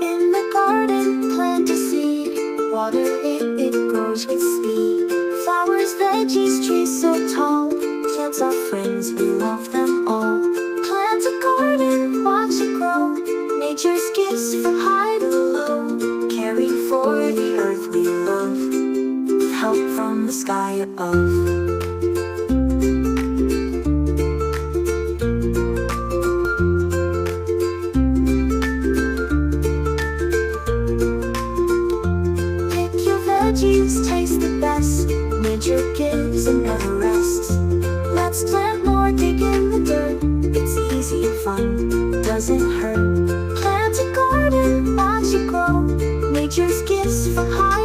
In the garden, plant a seed, water it grows with speed. Flowers, veggies, trees so tall, plants are friends, we love them all. Plant a garden, watch it grow, nature's gifts from high to low. Caring for the earth we love, help from the sky above. Veggies taste the best, nature gives and never rests. Let's plant more, dig in the dirt, it's easy and fun, doesn't hurt. Plant a garden, watch it grow, nature's gifts from high